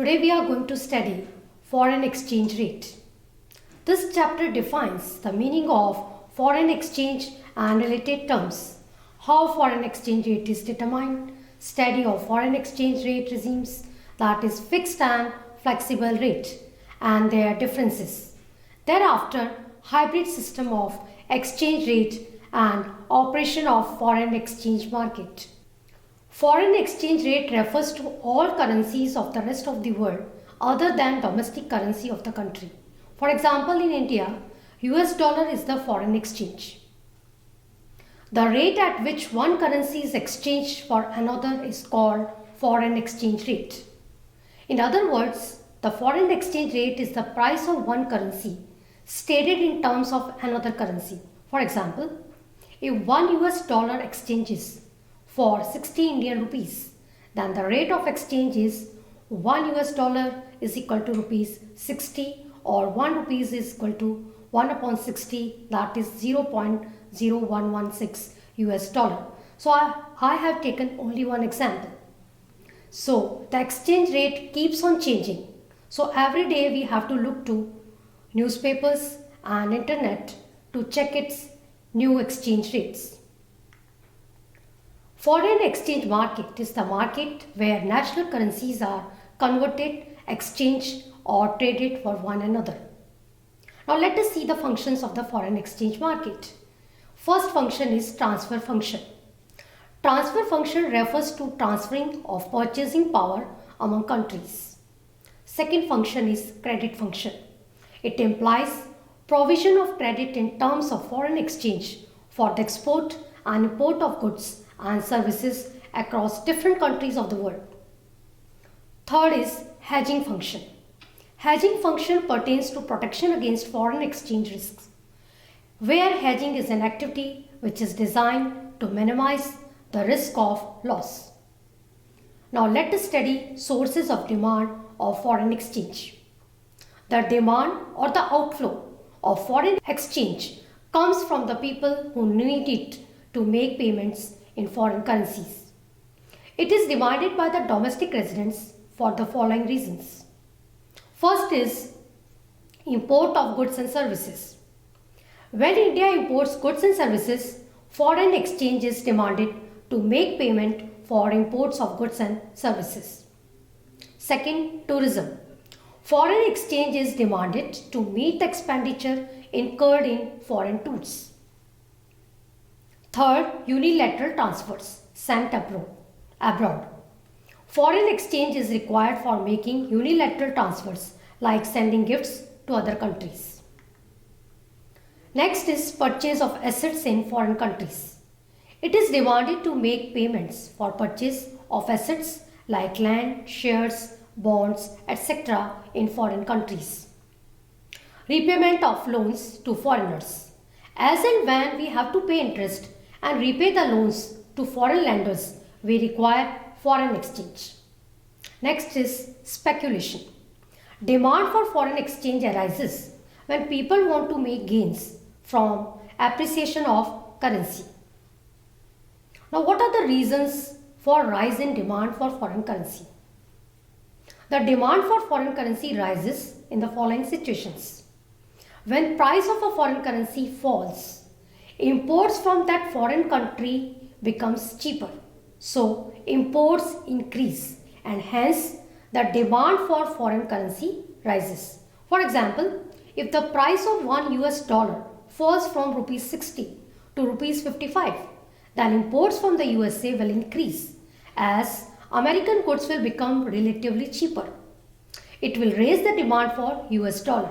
Today we are going to study foreign exchange rate. This chapter defines the meaning of foreign exchange and related terms, how foreign exchange rate is determined, study of foreign exchange rate regimes, that is fixed and flexible rate, and their differences. Thereafter, hybrid system of exchange rate and operation of foreign exchange market. Foreign exchange rate refers to all currencies of the rest of the world other than domestic currency of the country. For example, in India, US dollar is the foreign exchange. The rate at which one currency is exchanged for another is called foreign exchange rate. In other words, the foreign exchange rate is the price of one currency stated in terms of another currency. For example, if 1 US dollar exchanges for 60 Indian rupees, then the rate of exchange is 1 US dollar is equal to rupees 60, or 1 rupees is equal to 1 upon 60, that is 0.0116 US dollar. So I have taken only one example. So the exchange rate keeps on changing. So every day we have to look to newspapers and internet to check its new exchange rates. Foreign exchange market is the market where national currencies are converted, exchanged or traded for one another. Now let us see the functions of the foreign exchange market. First function is transfer function. Transfer function refers to transferring of purchasing power among countries. Second function is credit function. It implies provision of credit in terms of foreign exchange for the export and import of goods and services across different countries of the world. Third is hedging function. Hedging function pertains to protection against foreign exchange risks, where hedging is an activity which is designed to minimize the risk of loss. Now let us study sources of demand of foreign exchange. The demand or the outflow of foreign exchange comes from the people who need it to make payments in foreign currencies. It is demanded by the domestic residents for the following reasons. First is import of goods and services. When India imports goods and services, foreign exchange is demanded to make payment for imports of goods and services. Second, tourism. Foreign exchange is demanded to meet the expenditure incurred in foreign tours. Third, unilateral transfers sent abroad. Foreign exchange is required for making unilateral transfers like sending gifts to other countries. Next is purchase of assets in foreign countries. It is demanded to make payments for purchase of assets like land, shares, bonds, etc. in foreign countries. Repayment of loans to foreigners. As and when we have to pay interest and repay the loans to foreign lenders, we require foreign exchange. Next is speculation. Demand for foreign exchange arises when people want to make gains from appreciation of currency. Now, what are the reasons for rise in demand for foreign currency? The demand for foreign currency rises in the following situations. When price of a foreign currency falls, imports from that foreign country becomes cheaper. So imports increase and hence the demand for foreign currency rises. For example, if the price of 1 US dollar falls from rupees 60 to rupees 55, then imports from the USA will increase as American goods will become relatively cheaper. It will raise the demand for US dollar.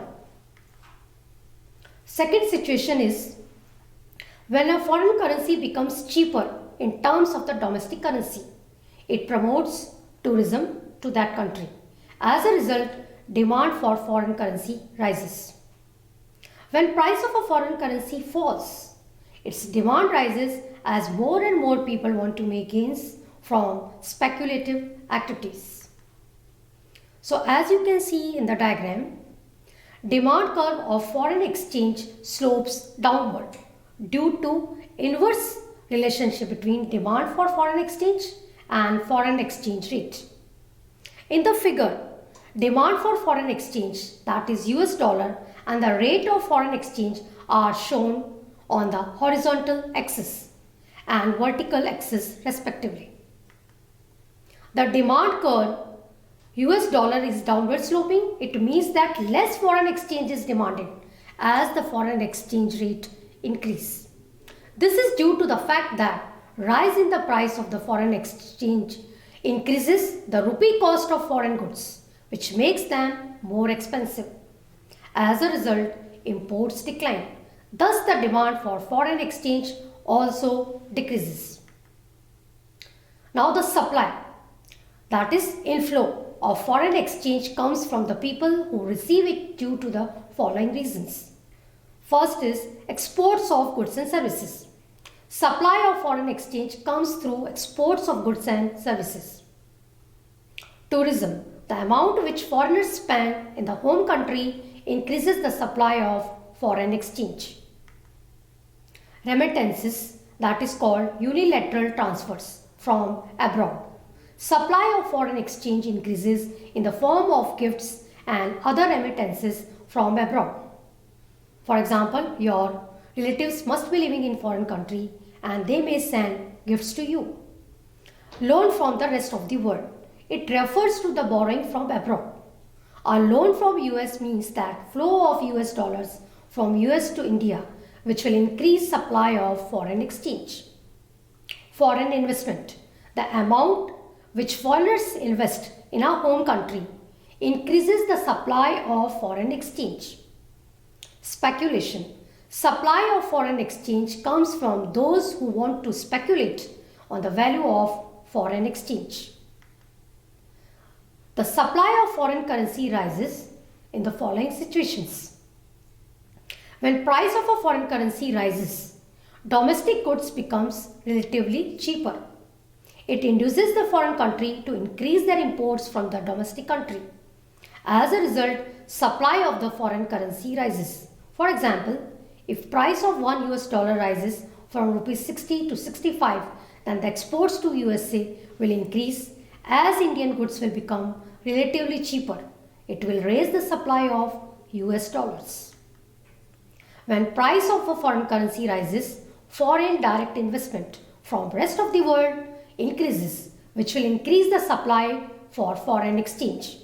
Second situation is when a foreign currency becomes cheaper in terms of the domestic currency, it promotes tourism to that country. As a result, demand for foreign currency rises. When price of a foreign currency falls, its demand rises as more and more people want to make gains from speculative activities. So as you can see in the diagram, demand curve of foreign exchange slopes downward due to inverse relationship between demand for foreign exchange and foreign exchange rate. In the figure, demand for foreign exchange, that is US dollar, and the rate of foreign exchange are shown on the horizontal axis and vertical axis respectively. The demand curve US dollar is downward sloping. It means that less foreign exchange is demanded as the foreign exchange rate increase. This is due to the fact that rise in the price of the foreign exchange increases the rupee cost of foreign goods, which makes them more expensive. As a result, imports decline. Thus, the demand for foreign exchange also decreases. Now, the supply, that is inflow of foreign exchange, comes from the people who receive it due to the following reasons. First is exports of goods and services. Supply of foreign exchange comes through exports of goods and services. Tourism. The amount which foreigners spend in the home country increases the supply of foreign exchange. Remittances, that is called unilateral transfers from abroad. Supply of foreign exchange increases in the form of gifts and other remittances from abroad. For example, your relatives must be living in foreign country and they may send gifts to you. Loan from the rest of the world. It refers to the borrowing from abroad. A loan from US means that flow of US dollars from US to India, which will increase supply of foreign exchange. Foreign investment. The amount which foreigners invest in our home country increases the supply of foreign exchange. Speculation. Supply of foreign exchange comes from those who want to speculate on the value of foreign exchange. The supply of foreign currency rises in the following situations. When price of a foreign currency rises, domestic goods becomes relatively cheaper. It induces the foreign country to increase their imports from the domestic country. As a result, supply of the foreign currency rises. For example, if price of $1 US rises from rupees 60 to 65, then the exports to USA will increase as Indian goods will become relatively cheaper. It will raise the supply of US dollars. When price of a foreign currency rises, foreign direct investment from rest of the world increases, which will increase the supply for foreign exchange.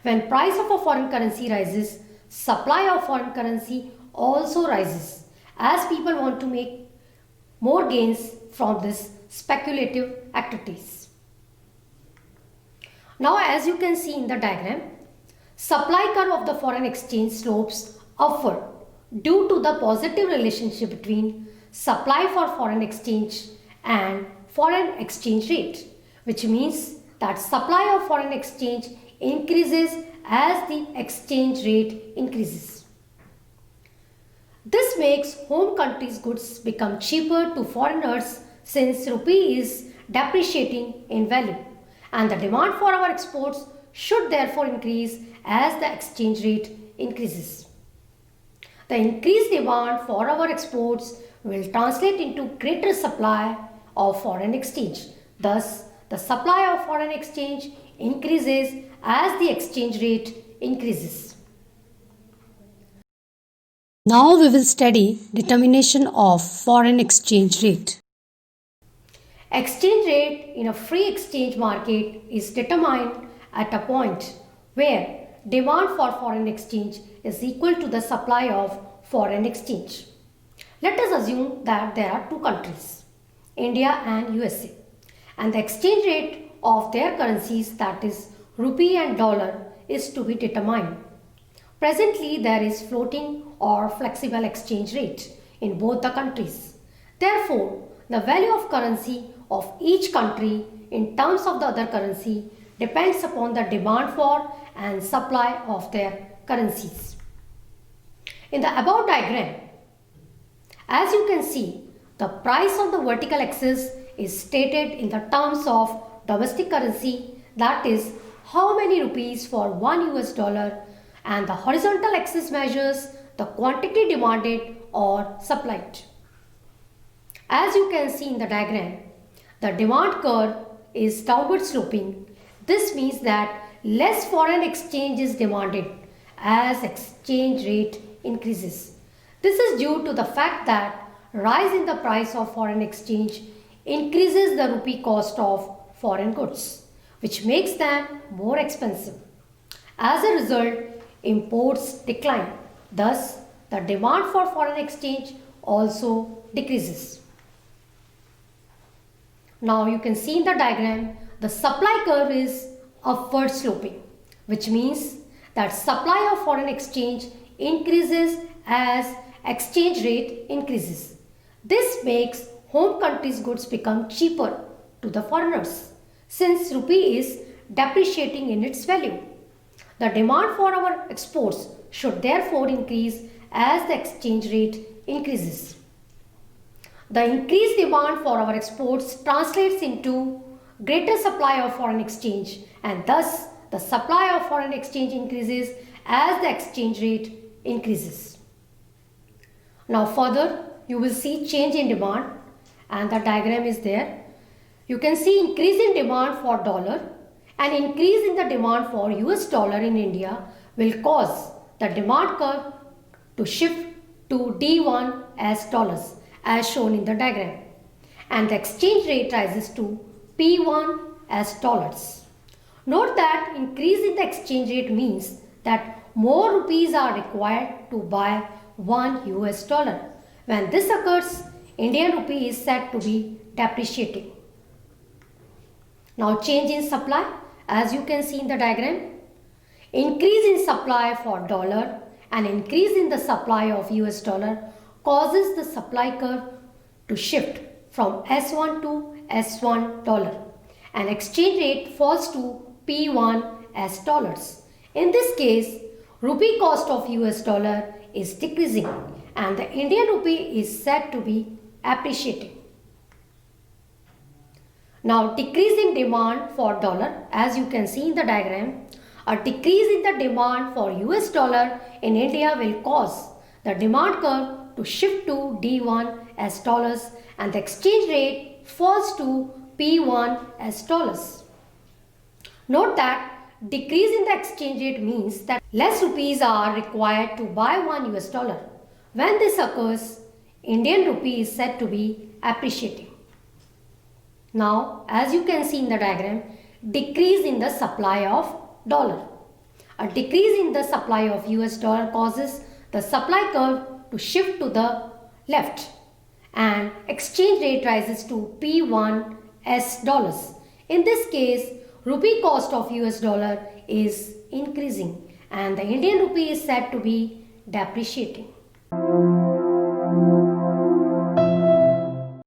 When price of a foreign currency rises, supply of foreign currency also rises as people want to make more gains from this speculative activities. Now, as you can see in the diagram, supply curve of the foreign exchange slopes upward due to the positive relationship between supply for foreign exchange and foreign exchange rate, which means that supply of foreign exchange increases as the exchange rate increases. This makes home country's goods become cheaper to foreigners since rupee is depreciating in value, and the demand for our exports should therefore increase as the exchange rate increases. The increased demand for our exports will translate into greater supply of foreign exchange. Thus, the supply of foreign exchange increases as the exchange rate increases. Now we will study determination of foreign exchange rate. Exchange rate in a free exchange market is determined at a point where demand for foreign exchange is equal to the supply of foreign exchange. Let us assume that there are two countries, India and USA, and the exchange rate of their currencies, that is rupee and dollar, is to be determined. Presently, there is floating or flexible exchange rate in both the countries. Therefore, the value of currency of each country in terms of the other currency depends upon the demand for and supply of their currencies. In the above diagram, as you can see, the price on the vertical axis is stated in the terms of domestic currency, that is how many rupees for $1, and the horizontal axis measures the quantity demanded or supplied. As you can see in the diagram, the demand curve is downward sloping. This means that less foreign exchange is demanded as exchange rate increases. This is due to the fact that rise in the price of foreign exchange increases the rupee cost of foreign goods, which makes them more expensive. As a result, imports decline. Thus, the demand for foreign exchange also decreases. Now you can see in the diagram, the supply curve is upward sloping, which means that supply of foreign exchange increases as exchange rate increases. This makes home country's goods become cheaper to the foreigners since rupee is depreciating in its value. The demand for our exports should therefore increase as the exchange rate increases. The increased demand for our exports translates into greater supply of foreign exchange, and thus the supply of foreign exchange increases as the exchange rate increases. Now further, you will see change in demand, and the diagram is there. You can see increase in demand for dollar and increase in the demand for US dollar in India will cause the demand curve to shift to D1 as dollars as shown in the diagram, and the exchange rate rises to P1 as dollars. Note that increase in the exchange rate means that more rupees are required to buy 1 US dollar. When this occurs, Indian rupee is said to be depreciating. Now change in supply, as you can see in the diagram. Increase in supply for dollar and increase in the supply of US dollar causes the supply curve to shift from S1 to S1 dollar, and exchange rate falls to P1 as dollars. In this case, rupee cost of US dollar is decreasing and the Indian rupee is said to be appreciating. Now decrease in demand for dollar, as you can see in the diagram. A decrease in the demand for US dollar in India will cause the demand curve to shift to D1 as dollars and the exchange rate falls to P1 as dollars. Note that decrease in the exchange rate means that less rupees are required to buy 1 US dollar. When this occurs, Indian rupee is said to be appreciating. Now, as you can see in the diagram, decrease in the supply of dollar. A decrease in the supply of US dollar causes the supply curve to shift to the left and exchange rate rises to P1 as dollars. In this case, rupee cost of US dollar is increasing and the Indian rupee is said to be depreciating.